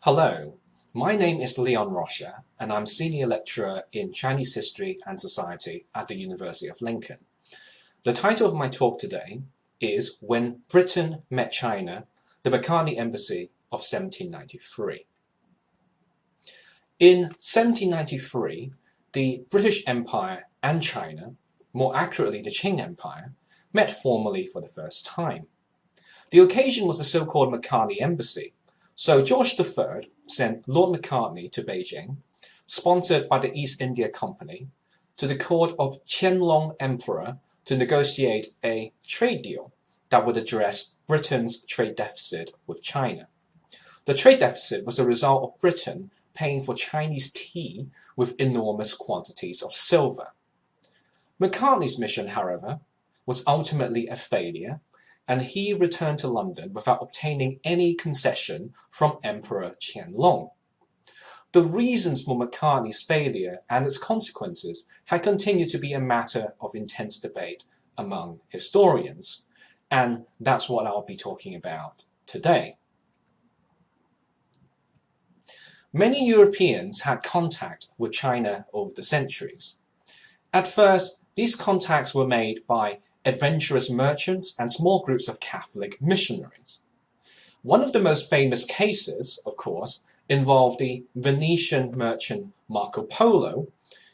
Hello, my name is Leon Rocha, and I'm Senior Lecturer in Chinese History and Society at the University of Lincoln. The title of my talk today is When Britain Met China, the Macartney Embassy of 1793. In 1793, the British Empire and China, more accurately the Qing Empire, met formally for the first time. The occasion was the so-called Macartney Embassy. So George III sent Lord Macartney to Beijing, sponsored by the East India Company, to the court of Qianlong Emperor to negotiate a trade deal that would address Britain's trade deficit with China. The trade deficit was the result of Britain paying for Chinese tea with enormous quantities of silver. Macartney's mission, however, was ultimately a failure, and he returned to London without obtaining any concession from Emperor Qianlong. The reasons for Macartney's failure and its consequences had continued to be a matter of intense debate among historians, and that's what I'll be talking about today. Many Europeans had contact with China over the centuries. At first, these contacts were made by adventurous merchants and small groups of Catholic missionaries. One of the most famous cases, of course, involved the Venetian merchant Marco Polo,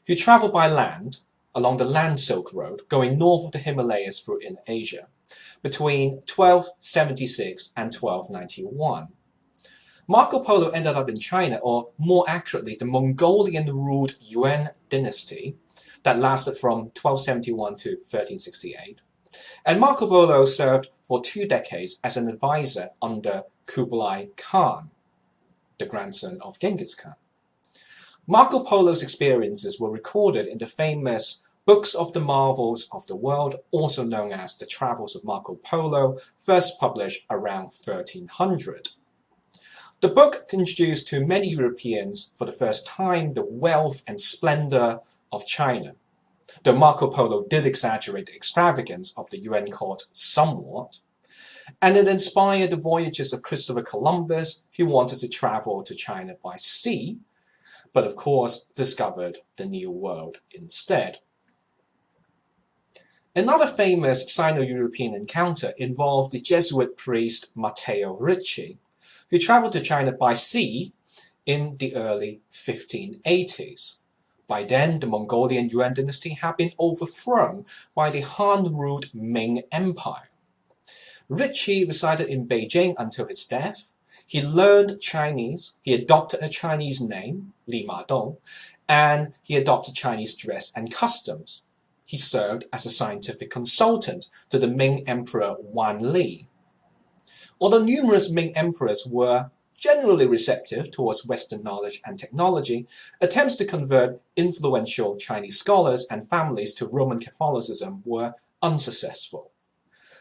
who traveled by land along the Land Silk Road going north of the Himalayas through in Asia between 1276 and 1291. Marco Polo ended up in China, or more accurately, the Mongolian-ruled Yuan dynasty that lasted from 1271 to 1368. And Marco Polo served for 2 decades as an advisor under Kublai Khan, the grandson of Genghis Khan. Marco Polo's experiences were recorded in the famous Books of the Marvels of the World, also known as The Travels of Marco Polo, first published around 1300. The book introduced to many Europeans for the first time the wealth and splendor of China, though Marco Polo did exaggerate the extravagance of the Yuan court somewhat, and it inspired the voyages of Christopher Columbus, who wanted to travel to China by sea, but of course discovered the New World instead. Another famous Sino-European encounter involved the Jesuit priest Matteo Ricci, who traveled to China by sea in the early 1580s. By then, the Mongolian Yuan dynasty had been overthrown by the Han-ruled Ming Empire. Ricci resided in Beijing until his death. He learned Chinese, he adopted a Chinese name, Li Ma Dong, and he adopted Chinese dress and customs. He served as a scientific consultant to the Ming Emperor Wan Li. Although numerous Ming emperors were generally receptive towards Western knowledge and technology, attempts to convert influential Chinese scholars and families to Roman Catholicism were unsuccessful.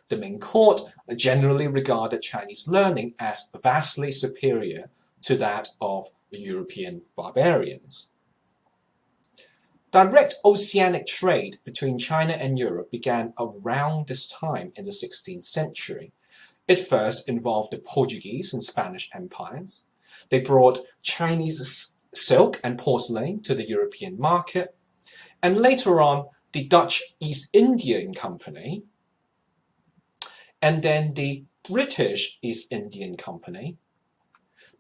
The Ming court generally regarded Chinese learning as vastly superior to that of European barbarians. Direct oceanic trade between China and Europe began around this time in the 16th century. It first involved the Portuguese and Spanish empires. They brought Chinese silk and porcelain to the European market. And later on, the Dutch East Indian Company and then the British East Indian Company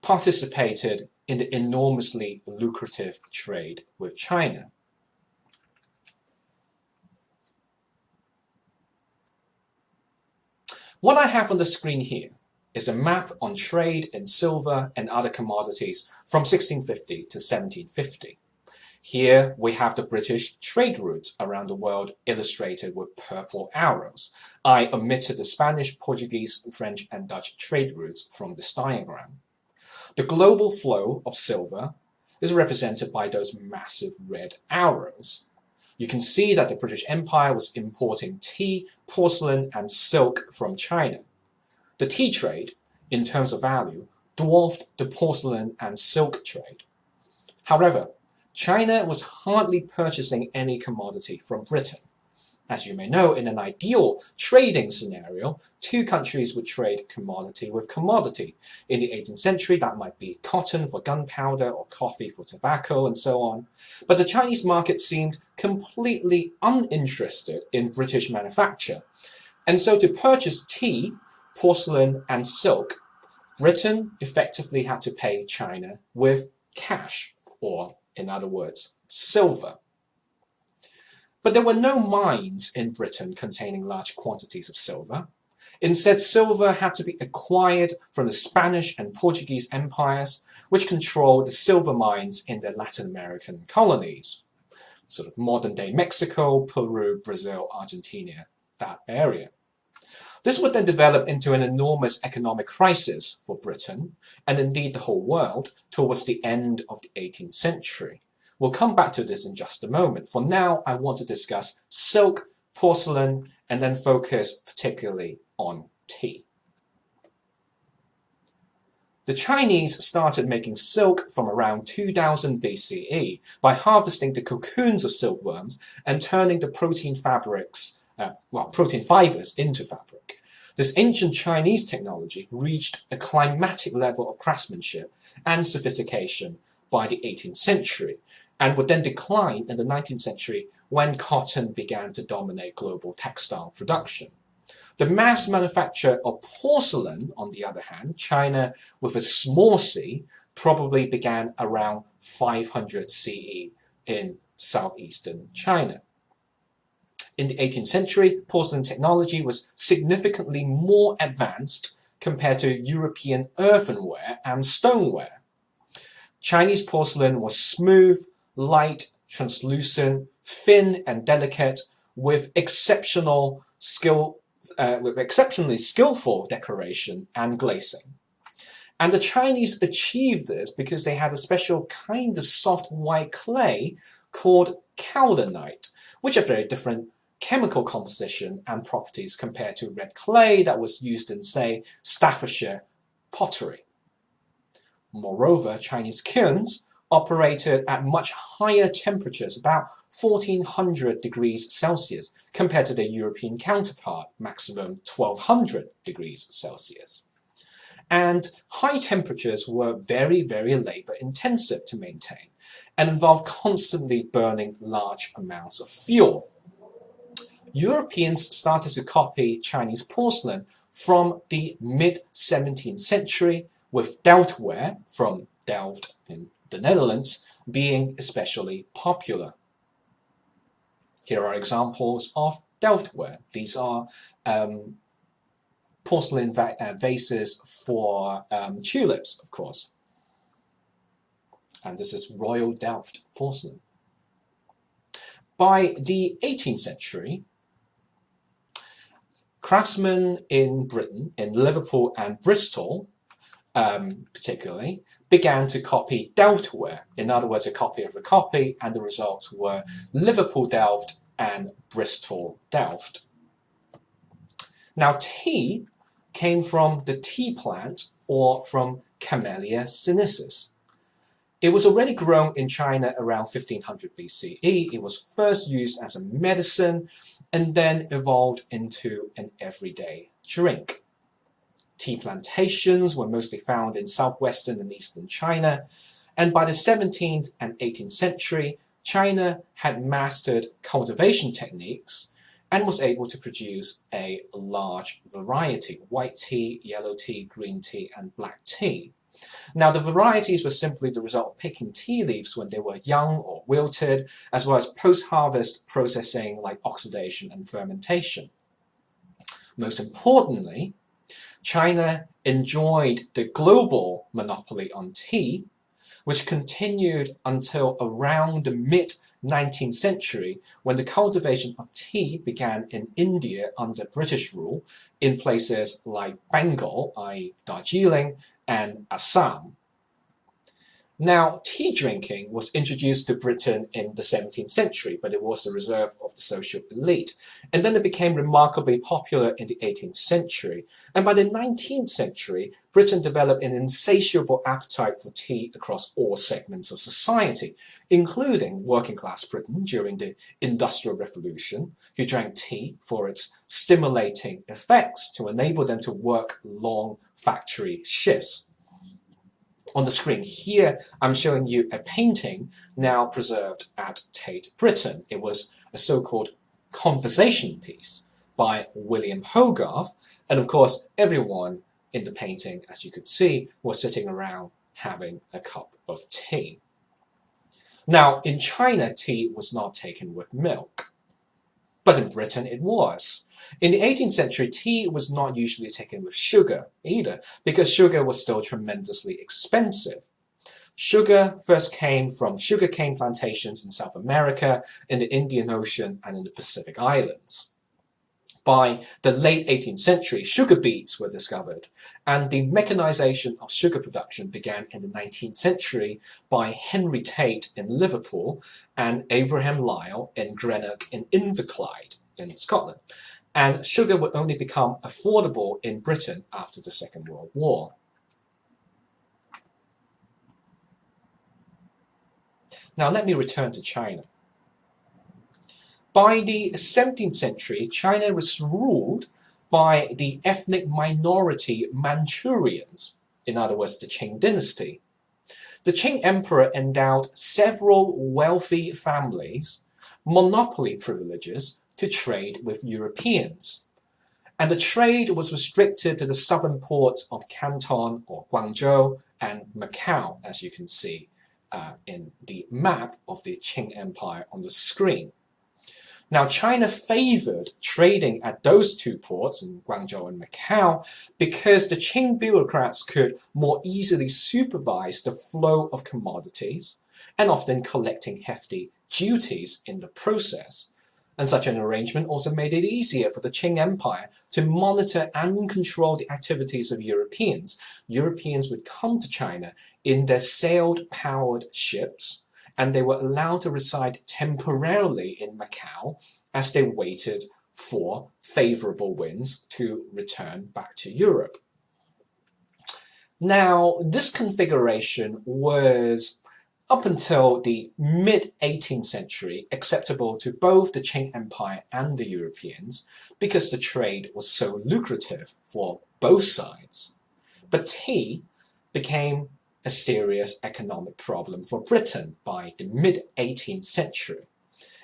participated in the enormously lucrative trade with China. What I have on the screen here is a map on trade in silver and other commodities from 1650 to 1750. Here we have the British trade routes around the world illustrated with purple arrows. I omitted the Spanish, Portuguese, French, and Dutch trade routes from this diagram. The global flow of silver is represented by those massive red arrows. You can see that the British Empire was importing tea, porcelain, and silk from China. The tea trade, in terms of value, dwarfed the porcelain and silk trade. However, China was hardly purchasing any commodity from Britain. As you may know, in an ideal trading scenario, two countries would trade commodity with commodity. In the 18th century, that might be cotton for gunpowder or coffee for tobacco and so on. But the Chinese market seemed completely uninterested in British manufacture. And so to purchase tea, porcelain and silk, Britain effectively had to pay China with cash, or in other words, silver. But there were no mines in Britain containing large quantities of silver. Instead, silver had to be acquired from the Spanish and Portuguese empires, which controlled the silver mines in their Latin American colonies, sort of modern-day Mexico, Peru, Brazil, Argentina, that area. This would then develop into an enormous economic crisis for Britain, and indeed the whole world, towards the end of the 18th century. We'll come back to this in just a moment. For now, I want to discuss silk, porcelain, and then focus particularly on tea. The Chinese started making silk from around 2000 BCE by harvesting the cocoons of silkworms and turning the protein fibers into fabric. This ancient Chinese technology reached a climatic level of craftsmanship and sophistication by the 18th century, and would then decline in the 19th century when cotton began to dominate global textile production. The mass manufacture of porcelain, on the other hand, China with a small c, probably began around 500 CE in southeastern China. In the 18th century, porcelain technology was significantly more advanced compared to European earthenware and stoneware. Chinese porcelain was smooth, light, translucent, thin and delicate, with exceptionally skillful decoration and glazing. And the Chinese achieved this because they had a special kind of soft white clay called caldonite, which have very different chemical composition and properties compared to red clay that was used in, say, Staffordshire pottery. Moreover, Chinese kilns operated at much higher temperatures, about 1400 degrees Celsius, compared to their European counterpart, maximum 1200 degrees Celsius. And high temperatures were very, very labor intensive to maintain and involved constantly burning large amounts of fuel. Europeans started to copy Chinese porcelain from the mid-17th century, with Delftware from Delft in the Netherlands being especially popular. Here are examples of Delftware. These are porcelain vases for tulips, of course. And this is Royal Delft porcelain. By the 18th century, craftsmen in Britain, in Liverpool and Bristol particularly, began to copy Delftware. In other words, a copy of a copy, and the results were Liverpool Delft and Bristol Delft. Now, tea came from the tea plant, or from Camellia sinensis. It was already grown in China around 1500 BCE. It was first used as a medicine and then evolved into an everyday drink. Tea plantations were mostly found in southwestern and eastern China, and by the 17th and 18th century, China had mastered cultivation techniques and was able to produce a large variety: white tea, yellow tea, green tea, and black tea. Now, the varieties were simply the result of picking tea leaves when they were young or wilted, as well as post-harvest processing like oxidation and fermentation. Most importantly, China enjoyed the global monopoly on tea, which continued until around the mid-19th century, when the cultivation of tea began in India under British rule in places like Bengal, i.e. Darjeeling, and Assam. Now, tea drinking was introduced to Britain in the 17th century, but it was the reserve of the social elite. And then it became remarkably popular in the 18th century. And by the 19th century, Britain developed an insatiable appetite for tea across all segments of society, including working class Britain during the Industrial Revolution, who drank tea for its stimulating effects to enable them to work long factory shifts. On the screen here, I'm showing you a painting now preserved at Tate Britain. It was a so-called conversation piece by William Hogarth. And of course, everyone in the painting, as you could see, was sitting around having a cup of tea. Now, in China, tea was not taken with milk, but in Britain it was. In the 18th century, tea was not usually taken with sugar either, because sugar was still tremendously expensive. Sugar first came from sugarcane plantations in South America, in the Indian Ocean, and in the Pacific Islands. By the late 18th century, sugar beets were discovered, and the mechanization of sugar production began in the 19th century by Henry Tate in Liverpool and Abraham Lyle in Greenock in Inverclyde in Scotland. And sugar would only become affordable in Britain after the Second World War. Now let me return to China. By the 17th century, China was ruled by the ethnic minority Manchurians, in other words, the Qing dynasty. The Qing emperor endowed several wealthy families monopoly privileges to trade with Europeans. And the trade was restricted to the southern ports of Canton or Guangzhou and Macau, as you can see in the map of the Qing Empire on the screen. Now, China favored trading at those two ports in Guangzhou and Macau because the Qing bureaucrats could more easily supervise the flow of commodities and often collecting hefty duties in the process. And such an arrangement also made it easier for the Qing Empire to monitor and control the activities of Europeans. Europeans would come to China in their sail-powered ships, and they were allowed to reside temporarily in Macau as they waited for favorable winds to return back to Europe. Now, this configuration was, up until the mid-18th century, acceptable to both the Qing Empire and the Europeans because the trade was so lucrative for both sides. But tea became a serious economic problem for Britain by the mid-18th century.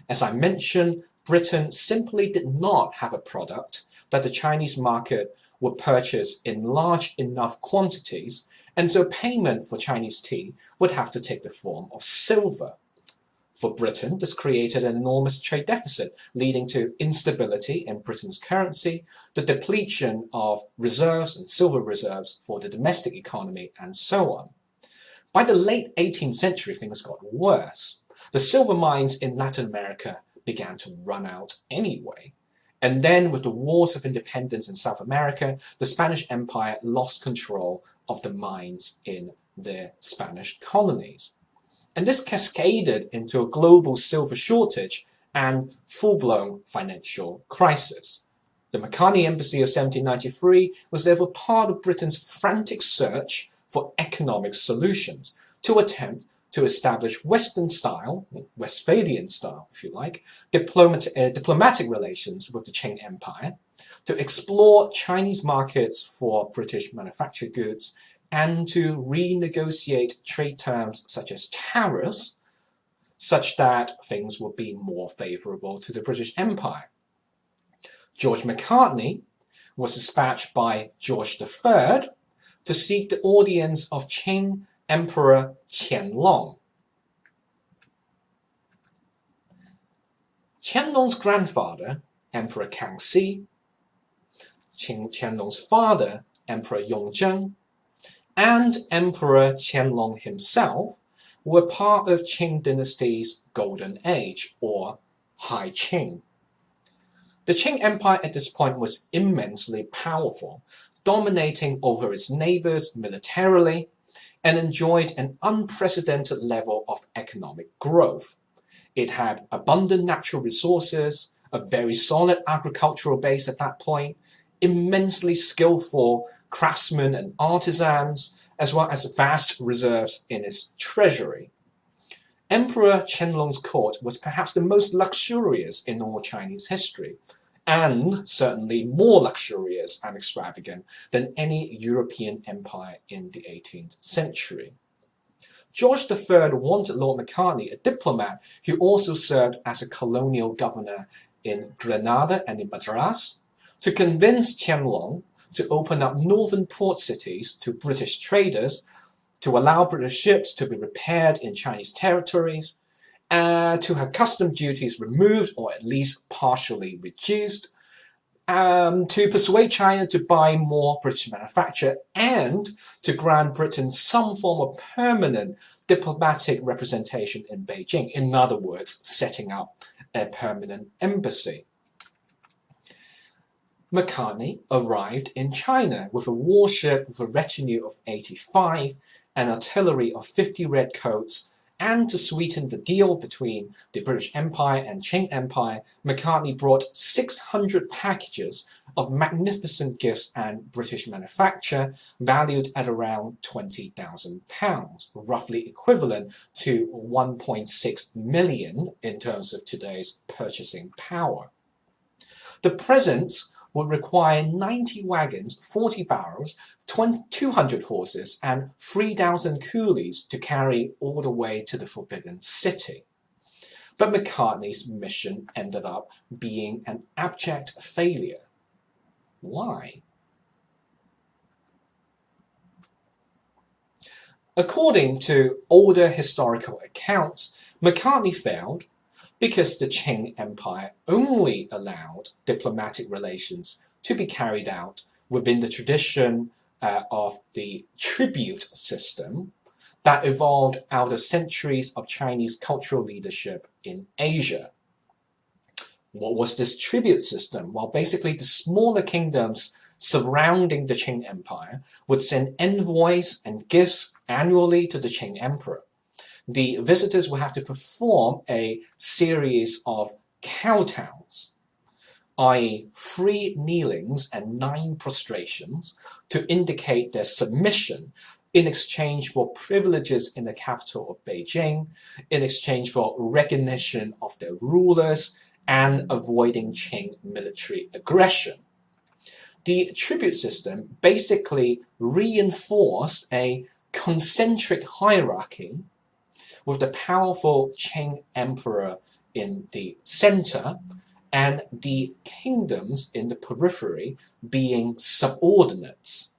As I mentioned, Britain simply did not have a product that the Chinese market would purchase in large enough quantities, and so payment for Chinese tea would have to take the form of silver. For Britain, this created an enormous trade deficit, leading to instability in Britain's currency, the depletion of reserves and silver reserves for the domestic economy, and so on. By the late 18th century, things got worse. The silver mines in Latin America began to run out anyway. And then with the wars of independence in South America, the Spanish Empire lost control of the mines in the Spanish colonies. And this cascaded into a global silver shortage and full-blown financial crisis. The Macartney Embassy of 1793 was therefore part of Britain's frantic search for economic solutions to attempt to establish Western style, Westphalian style if you like, diplomatic relations with the Qing Empire, to explore Chinese markets for British manufactured goods, and to renegotiate trade terms such as tariffs, such that things would be more favorable to the British Empire. George Macartney was dispatched by George III to seek the audience of Qing Emperor Qianlong. Qianlong's grandfather, Emperor Kangxi, Qianlong's father, Emperor Yongzheng, and Emperor Qianlong himself were part of Qing dynasty's Golden Age, or High Qing. The Qing Empire at this point was immensely powerful, dominating over its neighbors militarily. and enjoyed an unprecedented level of economic growth. It had abundant natural resources, a very solid agricultural base at that point, immensely skillful craftsmen and artisans, as well as vast reserves in its treasury. Emperor Qianlong's court was perhaps the most luxurious in all Chinese history, and certainly more luxurious and extravagant than any European empire in the 18th century. George III wanted Lord Macartney, a diplomat who also served as a colonial governor in Grenada and in Madras, to convince Qianlong to open up northern port cities to British traders, to allow British ships to be repaired in Chinese territories, to have custom duties removed or at least partially reduced, to persuade China to buy more British manufacture, and to grant Britain some form of permanent diplomatic representation in Beijing. In other words, setting up a permanent embassy. Macartney arrived in China with a warship with a retinue of 85, an artillery of 50 redcoats, and to sweeten the deal between the British Empire and Qing Empire, Macartney brought 600 packages of magnificent gifts and British manufacture, valued at around £20,000, roughly equivalent to 1.6 million in terms of today's purchasing power. The presents would require 90 wagons, 40 barrels, 200 horses, and 3,000 coolies to carry all the way to the Forbidden City. But Macartney's mission ended up being an abject failure. Why? According to older historical accounts, Macartney failed because the Qing Empire only allowed diplomatic relations to be carried out within the tradition of the tribute system that evolved out of centuries of Chinese cultural leadership in Asia. What was this tribute system? Well, basically the smaller kingdoms surrounding the Qing Empire would send envoys and gifts annually to the Qing Emperor. The visitors will have to perform a series of kowtowns, i.e. 3 kneelings and 9 prostrations, to indicate their submission in exchange for privileges in the capital of Beijing, in exchange for recognition of their rulers, and avoiding Qing military aggression. The tribute system basically reinforced a concentric hierarchy with the powerful Qing emperor in the center and the kingdoms in the periphery being subordinates.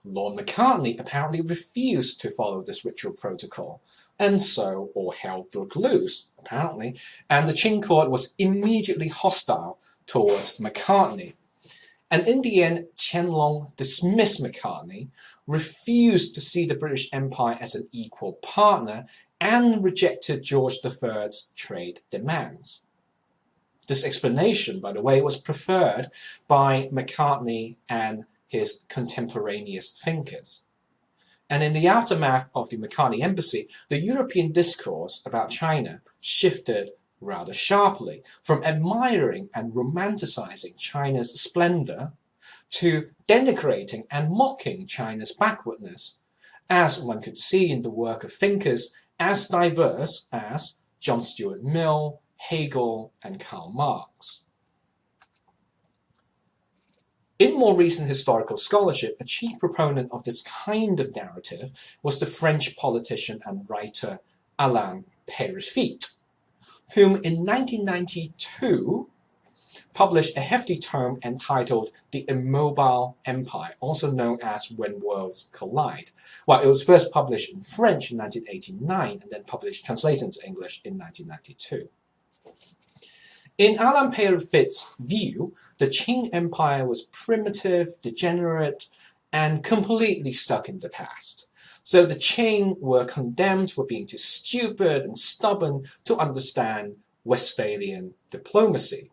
Lord Macartney apparently refused to follow this ritual protocol, and so all hell broke loose, apparently, and the Qing court was immediately hostile towards Macartney. And in the end, Qianlong dismissed Macartney, refused to see the British Empire as an equal partner, and rejected George III's trade demands. This explanation, by the way, was preferred by Macartney and his contemporaneous thinkers. And in the aftermath of the Macartney embassy, the European discourse about China shifted rather sharply from admiring and romanticizing China's splendor to denigrating and mocking China's backwardness, as one could see in the work of thinkers as diverse as John Stuart Mill, Hegel, and Karl Marx. In more recent historical scholarship, a chief proponent of this kind of narrative was the French politician and writer Alain Peyrefitte, whom in 1992 published a hefty tome entitled The Immobile Empire, also known as When Worlds Collide. Well, it was first published in French in 1989 and then translated into English in 1992. In Alain Peyrefitte's view, the Qing Empire was primitive, degenerate, and completely stuck in the past. So the Qing were condemned for being too stupid and stubborn to understand Westphalian diplomacy.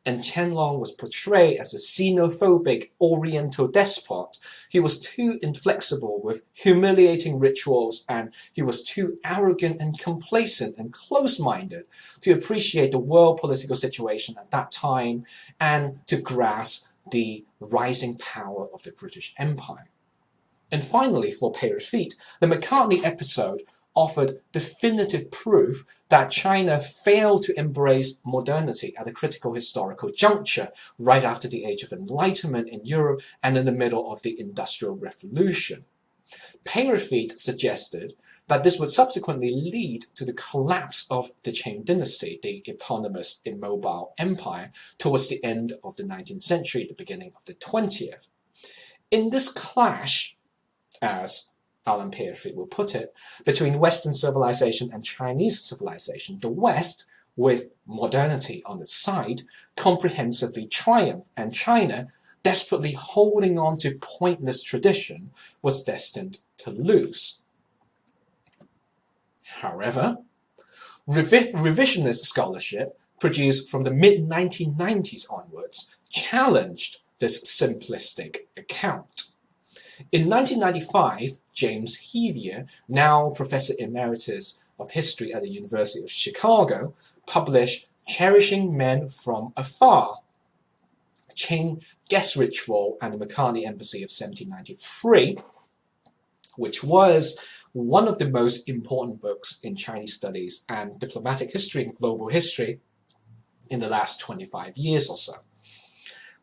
and Qianlong was portrayed as a xenophobic Oriental despot. He was too inflexible with humiliating rituals, and he was too arrogant and complacent and close-minded to appreciate the world political situation at that time and to grasp the rising power of the British Empire. And finally, for Peyrefitte, the Macartney episode offered definitive proof that China failed to embrace modernity at a critical historical juncture right after the Age of Enlightenment in Europe and in the middle of the Industrial Revolution. Peyrefitte suggested that this would subsequently lead to the collapse of the Qing dynasty, the eponymous immobile empire, towards the end of the 19th century, the beginning of the 20th. In this clash, as Alan Peyrefitte will put it, between Western civilization and Chinese civilization, the West, with modernity on its side, comprehensively triumphed, and China, desperately holding on to pointless tradition, was destined to lose. However, revisionist scholarship produced from the mid-1990s onwards challenged this simplistic account. In 1995, James Heavier, now Professor Emeritus of History at the University of Chicago, published Cherishing Men from Afar, Qing Guest Ritual and the Macartney Embassy of 1793, which was one of the most important books in Chinese studies and diplomatic history and global history in the last 25 years or so.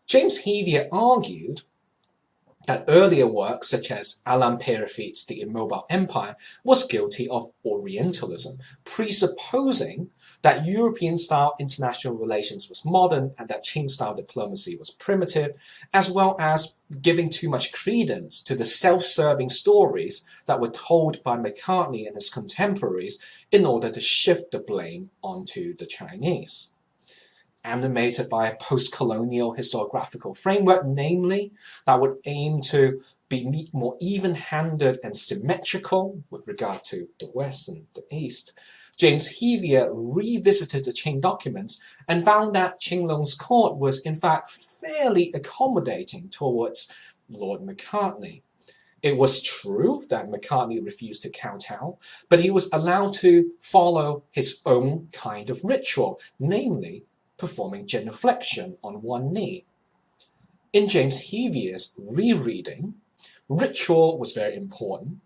James Heavier argued that earlier works, such as Alan Peyrefitte's The Immobile Empire, was guilty of Orientalism, presupposing that European-style international relations was modern and that Qing-style diplomacy was primitive, as well as giving too much credence to the self-serving stories that were told by Macartney and his contemporaries in order to shift the blame onto the Chinese. Animated by a post-colonial historiographical framework, namely, that would aim to be more even-handed and symmetrical with regard to the West and the East, James Heavier revisited the Qing documents and found that Qianlong's court was in fact fairly accommodating towards Lord Macartney. It was true that Macartney refused to kowtow, but he was allowed to follow his own kind of ritual, namely performing genuflection on one knee. In James Hevier's rereading, ritual was very important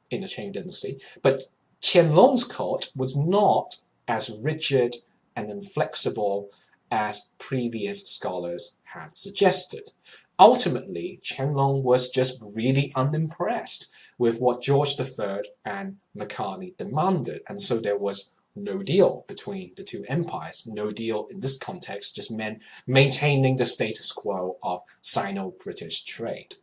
in the Qing dynasty, but Qianlong's court was not as rigid and inflexible as previous scholars had suggested. Ultimately, Qianlong was just really unimpressed with what George III and Macartney demanded, and so there was no deal between the two empires. No deal in this context just meant maintaining the status quo of Sino-British trade.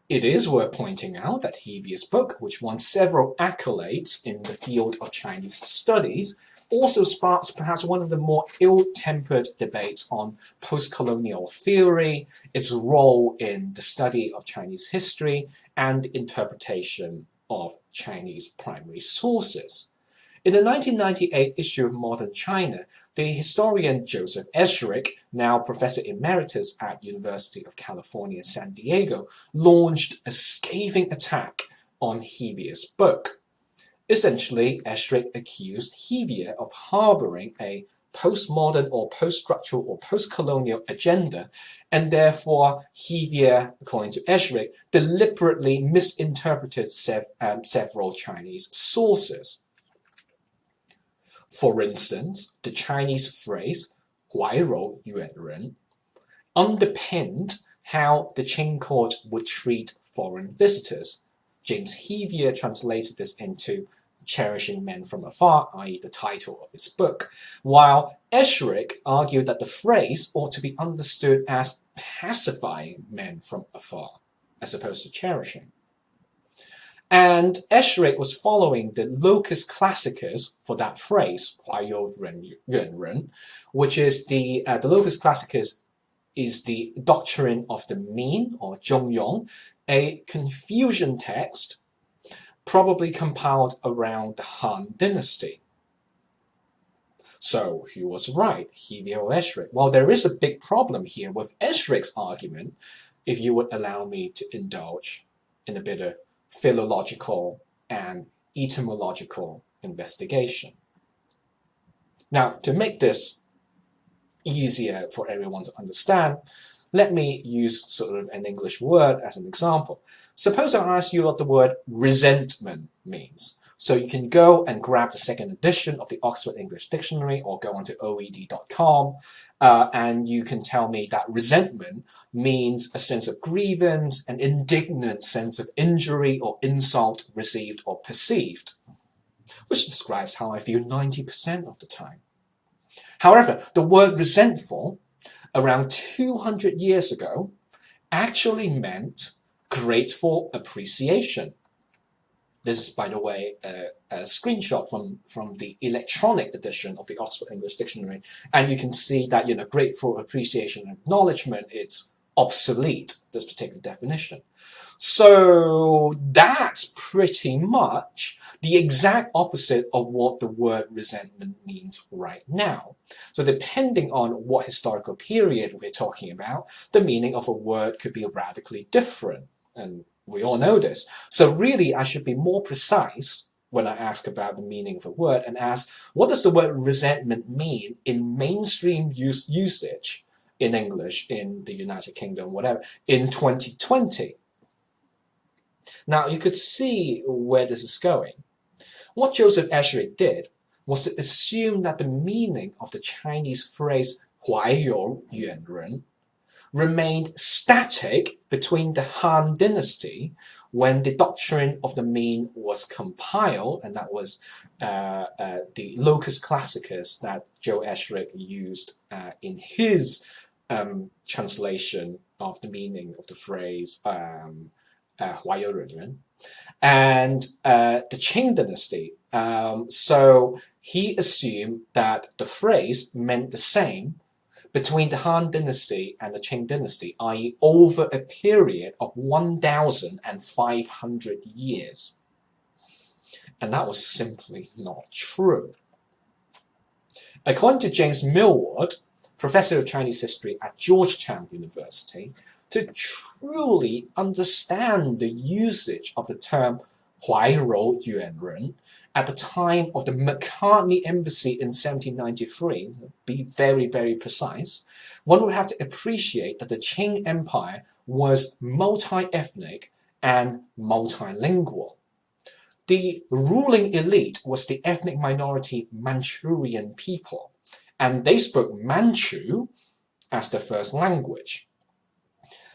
It is worth pointing out that Hevier's book, which won several accolades in the field of Chinese studies, also sparked perhaps one of the more ill-tempered debates on post-colonial theory, its role in the study of Chinese history, and interpretation of Chinese primary sources. In the 1998 issue of Modern China, the historian Joseph Escherick, now Professor Emeritus at University of California, San Diego, launched a scathing attack on Hevier's book. Essentially, Escherick accused Hevier of harboring a postmodern or post-structural or post-colonial agenda, and therefore Hevier, according to Escherick, deliberately misinterpreted several Chinese sources. For instance, the Chinese phrase 怀柔远人 underpinned how the Qing court would treat foreign visitors. James Hevier translated this into Cherishing Men from Afar, i.e. the title of his book, while Escherick argued that the phrase ought to be understood as pacifying men from afar, as opposed to cherishing. And Escherick was following the locus classicus for that phrase, 怀柔远人, which is the locus classicus is the doctrine of the mean, or 中庸, a Confucian text probably compiled around the Han dynasty. So who was right, Hevia or Esherick? Well, there is a big problem here with Esherick's argument, if you would allow me to indulge in a bit of philological and etymological investigation. Now, to make this easier for everyone to understand, let me use sort of an English word as an example. Suppose I ask you what the word resentment means. So you can go and grab the second edition of the Oxford English Dictionary or go onto oed.com and you can tell me that resentment means a sense of grievance, an indignant sense of injury or insult received or perceived, which describes how I feel 90% of the time. However, the word resentful, around 200 years ago, actually meant grateful appreciation. This is, by the way, a screenshot from the electronic edition of the Oxford English Dictionary, and you can see that, grateful appreciation and acknowledgement, it's obsolete, this particular definition. So that's pretty much the exact opposite of what the word resentment means right now. So depending on what historical period we're talking about, the meaning of a word could be radically different. And we all know this. So really, I should be more precise when I ask about the meaning of a word and ask, what does the word resentment mean in mainstream usage in English, in the United Kingdom, whatever, in 2020? Now, you could see where this is going. What Joseph Esherick did was to assume that the meaning of the Chinese phrase 怀柔远人 remained static between the Han Dynasty, when the doctrine of the mean was compiled, and that was the locus classicus that Joe Esherick used in his translation of the meaning of the phrase 怀柔远人, and the Qing Dynasty. So he assumed that the phrase meant the same between the Han Dynasty and the Qing Dynasty, i.e. over a period of 1,500 years. And that was simply not true. According to James Millward, professor of Chinese history at Georgetown University, to truly understand the usage of the term 怀柔远人 at the time of the Macartney embassy in 1793, be very, very precise, one would have to appreciate that the Qing Empire was multi-ethnic and multilingual. The ruling elite was the ethnic minority Manchurian people, and they spoke Manchu as their first language.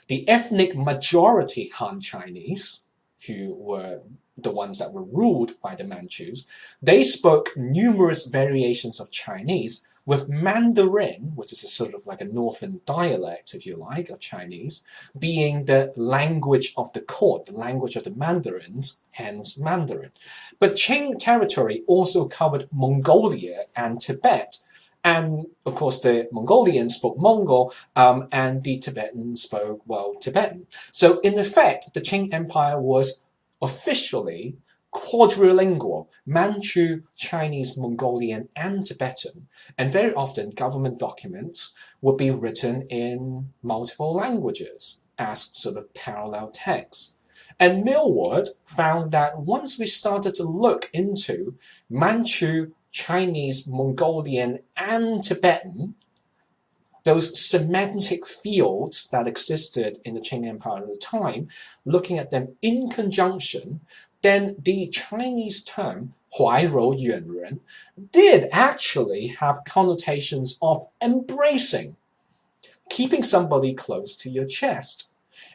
The ethnic majority Han Chinese, who were the ones that were ruled by the Manchus, they spoke numerous variations of Chinese, with Mandarin, which is a sort of like a northern dialect, if you like, of Chinese, being the language of the court, the language of the Mandarins, hence Mandarin. But Qing territory also covered Mongolia and Tibet, and of course the Mongolians spoke Mongol, and the Tibetans spoke, well, Tibetan. So in effect, the Qing Empire was officially quadrilingual, Manchu, Chinese, Mongolian, and Tibetan, and very often government documents would be written in multiple languages as sort of parallel text. And Millward found that once we started to look into Manchu, Chinese, Mongolian, and Tibetan, those semantic fields that existed in the Qing Empire at the time, looking at them in conjunction, then the Chinese term 怀柔远人 did actually have connotations of embracing, keeping somebody close to your chest.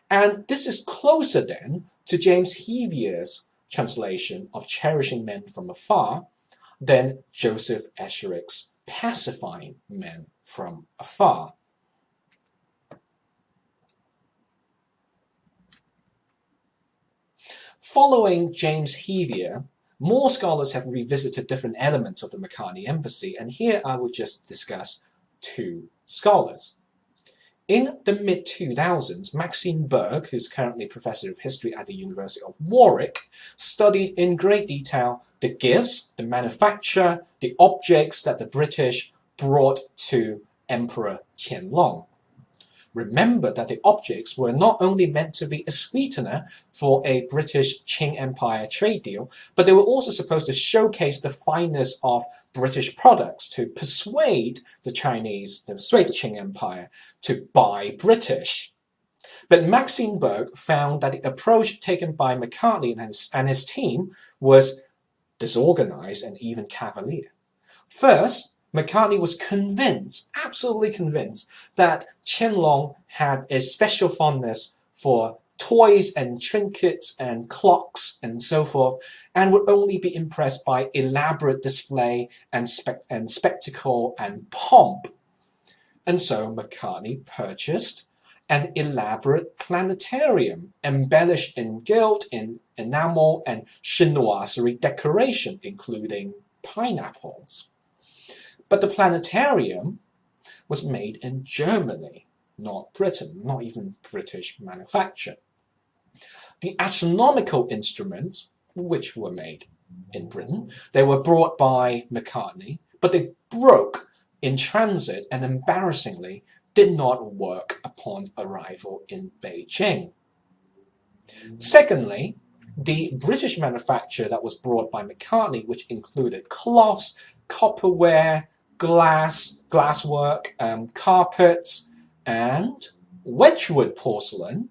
And this is closer then to James Hevia's translation of cherishing men from afar than Joseph Esherick's pacifying men from afar. Following James Hevia, more scholars have revisited different elements of the Macartney embassy, and here I will just discuss two scholars. In the mid-2000s, Maxine Berg, who's currently Professor of History at the University of Warwick, studied in great detail the gifts, the manufacture, the objects that the British brought to Emperor Qianlong. Remember that the objects were not only meant to be a sweetener for a British Qing Empire trade deal, but they were also supposed to showcase the fineness of British products to persuade the Qing Empire to buy British. But Maxine Berg found that the approach taken by Macartney and his team was disorganized and even cavalier. First, Macartney was convinced, absolutely convinced, that Qianlong had a special fondness for toys and trinkets and clocks and so forth, and would only be impressed by elaborate display and spectacle and pomp. And so Macartney purchased an elaborate planetarium embellished in gilt, in enamel, and chinoiserie decoration, including pineapples. But the planetarium was made in Germany, not Britain, not even British manufacture. The astronomical instruments, which were made in Britain, they were brought by Macartney, but they broke in transit and embarrassingly did not work upon arrival in Beijing. Secondly, the British manufacture that was brought by Macartney, which included cloths, copperware, glasswork, carpets, and Wedgwood porcelain,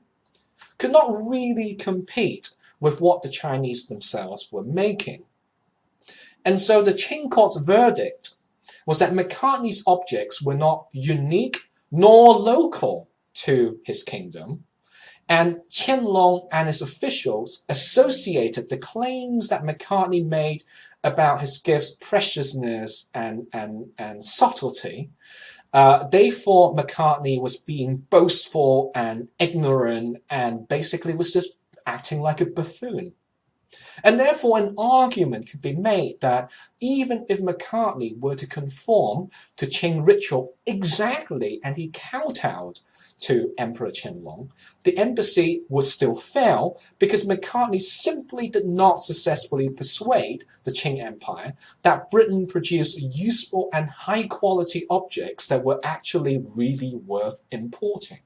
could not really compete with what the Chinese themselves were making. And so the Qing court's verdict was that Macartney's objects were not unique nor local to his kingdom, and Qianlong and his officials associated the claims that Macartney made about his gifts' preciousness and subtlety. They thought Macartney was being boastful and ignorant and basically was just acting like a buffoon. And therefore an argument could be made that even if Macartney were to conform to Qing ritual exactly and he kowtowed to Emperor Qianlong, the embassy would still fail because Macartney simply did not successfully persuade the Qing Empire that Britain produced useful and high-quality objects that were actually really worth importing.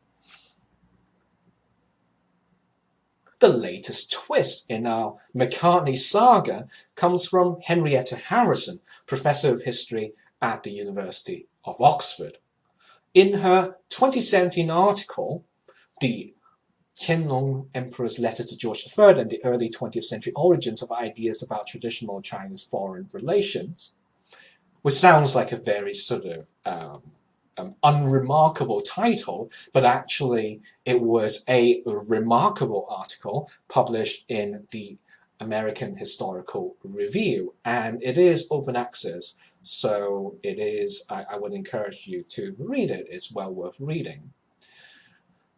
The latest twist in our Macartney saga comes from Henrietta Harrison, Professor of History at the University of Oxford. In her 2017 article, The Qianlong Emperor's Letter to George III and the Early 20th Century Origins of Ideas about Traditional Chinese Foreign Relations, which sounds like a very sort of unremarkable title, but actually it was a remarkable article published in the American Historical Review, and it is open access, so it is, I would encourage you to read it. It's well worth reading.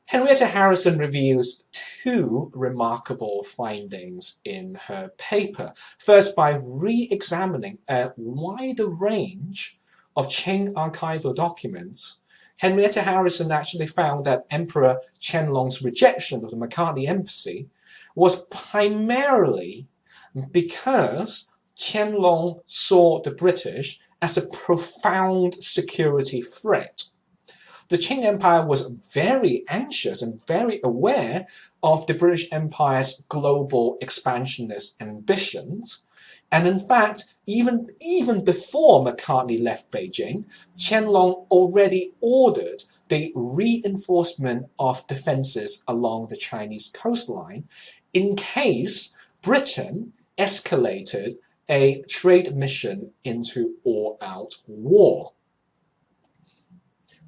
Henrietta Harrison reviews two remarkable findings in her paper. First, by re-examining a wider range of Qing archival documents, Henrietta Harrison actually found that Emperor Qianlong's rejection of the Macartney embassy was primarily because Qianlong saw the British as a profound security threat. The Qing Empire was very anxious and very aware of the British Empire's global expansionist ambitions. And in fact, even before Macartney left Beijing, Qianlong already ordered the reinforcement of defenses along the Chinese coastline in case Britain escalated a trade mission into all-out war.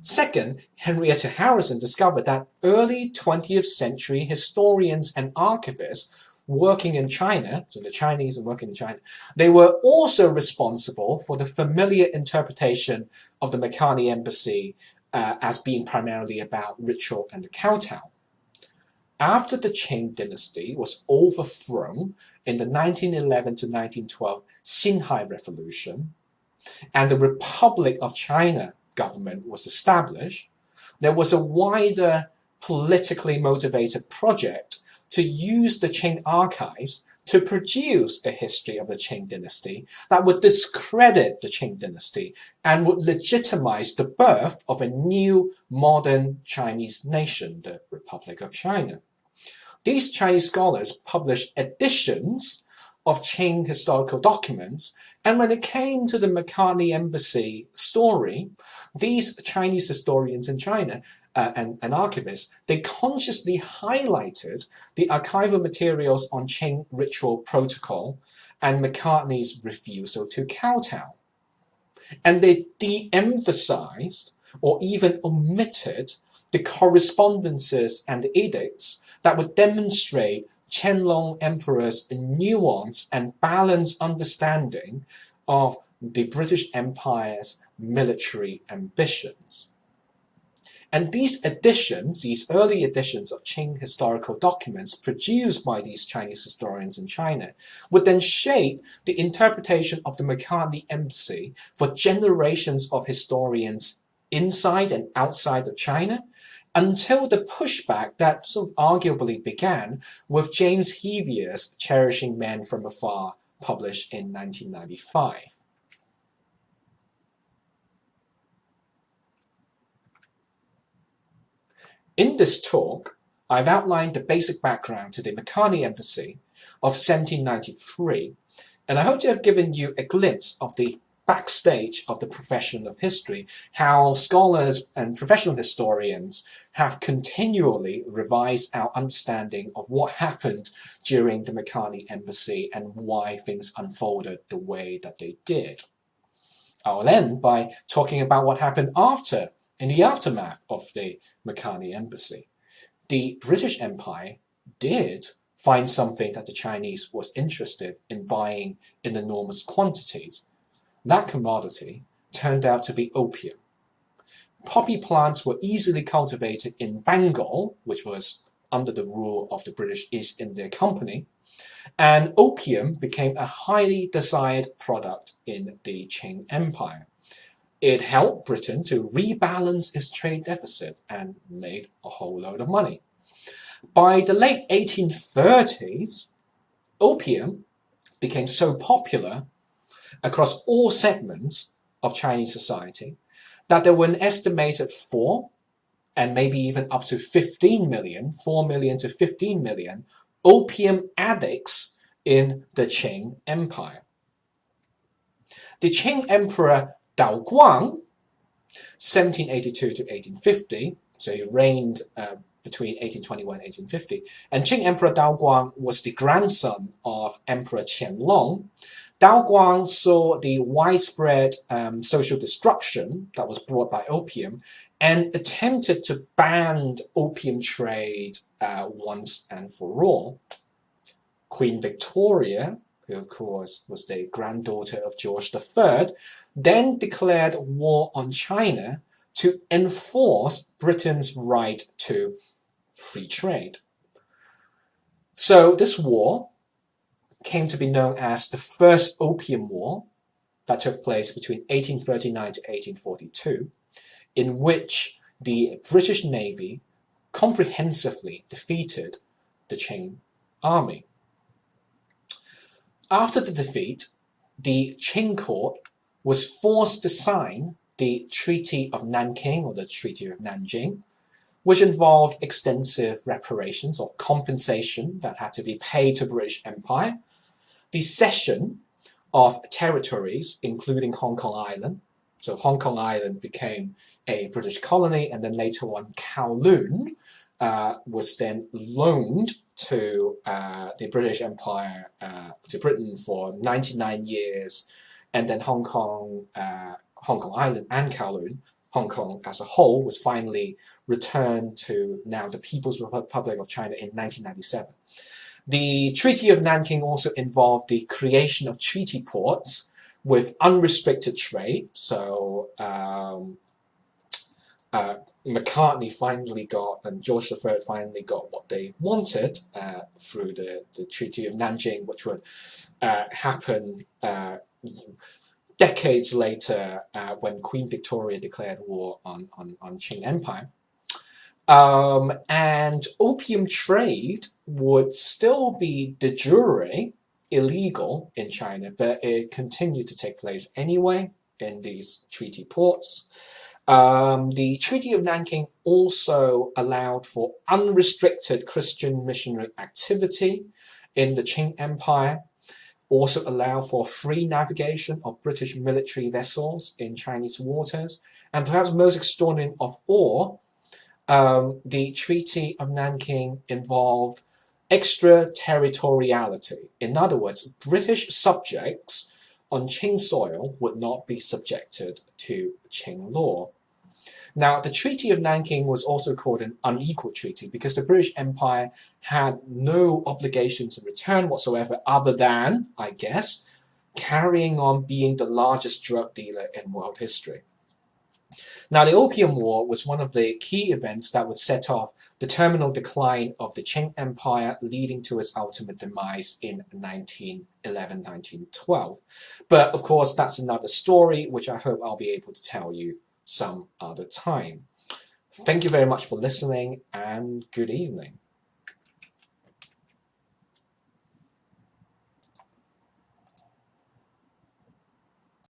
Second, Henrietta Harrison discovered that early 20th century historians and archivists working in China, so the Chinese are working in China, they were also responsible for the familiar interpretation of the Macartney embassy as being primarily about ritual and the kowtow. After the Qing dynasty was overthrown in the 1911 to 1912 Xinhai Revolution, and the Republic of China government was established, there was a wider politically motivated project to use the Qing archives to produce a history of the Qing dynasty that would discredit the Qing dynasty and would legitimize the birth of a new modern Chinese nation, the Republic of China. These Chinese scholars published editions of Qing historical documents, and when it came to the Macartney embassy story, these Chinese historians in China and archivists, they consciously highlighted the archival materials on Qing ritual protocol and Macartney's refusal to kowtow. And they de-emphasized or even omitted the correspondences and the edicts that would demonstrate Qianlong Emperor's nuanced and balanced understanding of the British Empire's military ambitions. And these editions, these early editions of Qing historical documents produced by these Chinese historians in China, would then shape the interpretation of the Macartney embassy for generations of historians inside and outside of China, until the pushback that sort of arguably began with James Hevier's Cherishing Men from Afar, published in 1995. In this talk, I've outlined the basic background to the Macartney Embassy of 1793, and I hope to have given you a glimpse of the backstage of the profession of history, how scholars and professional historians have continually revised our understanding of what happened during the Macartney Embassy and why things unfolded the way that they did. I'll end by talking about what happened after, in the aftermath of the Macartney Embassy. The British Empire did find something that the Chinese was interested in buying in enormous quantities. That commodity turned out to be opium. Poppy plants were easily cultivated in Bengal, which was under the rule of the British East India Company, and opium became a highly desired product in the Qing Empire. It helped Britain to rebalance its trade deficit and made a whole load of money. By the late 1830s, opium became so popular across all segments of Chinese society that there were an estimated 4 and maybe even up to 15 million, 4 million to 15 million opium addicts in the Qing Empire. The Qing Emperor Dao Guang, 1782 to 1850, so he reigned between 1821 and 1850, and Qing Emperor Dao Guang was the grandson of Emperor Qianlong. Dao Guang saw the widespread social destruction that was brought by opium and attempted to ban opium trade once and for all. Queen Victoria, who of course was the granddaughter of George III, then declared war on China to enforce Britain's right to free trade. So this war came to be known as the First Opium War, that took place between 1839 to 1842, in which the British Navy comprehensively defeated the Qing army. After the defeat, the Qing court was forced to sign the Treaty of Nanking, or the Treaty of Nanjing, which involved extensive reparations or compensation that had to be paid to British Empire, the cession of territories, including Hong Kong Island. So Hong Kong Island became a British colony, and then later on Kowloon was then loaned to the British Empire, to Britain for 99 years, and then Hong Kong Island and Kowloon, Hong Kong as a whole, was finally returned to now the People's Republic of China in 1997. The Treaty of Nanking also involved the creation of treaty ports with unrestricted trade. So Macartney finally got, and George III finally got what they wanted through the Treaty of Nanjing, which would happen decades later when Queen Victoria declared war on Qing Empire. And opium trade would still be de jure illegal in China, but it continued to take place anyway in these treaty ports. The Treaty of Nanking also allowed for unrestricted Christian missionary activity in the Qing Empire, also allowed for free navigation of British military vessels in Chinese waters, and perhaps most extraordinary of all, the Treaty of Nanking involved extraterritoriality. In other words, British subjects on Qing soil would not be subjected to Qing law. Now, the Treaty of Nanking was also called an unequal treaty because the British Empire had no obligations in return whatsoever other than, I guess, carrying on being the largest drug dealer in world history. Now, the Opium War was one of the key events that would set off the terminal decline of the Qing Empire, leading to its ultimate demise in 1911, 1912. But of course, that's another story, which I hope I'll be able to tell you some other time. Thank you very much for listening, and good evening.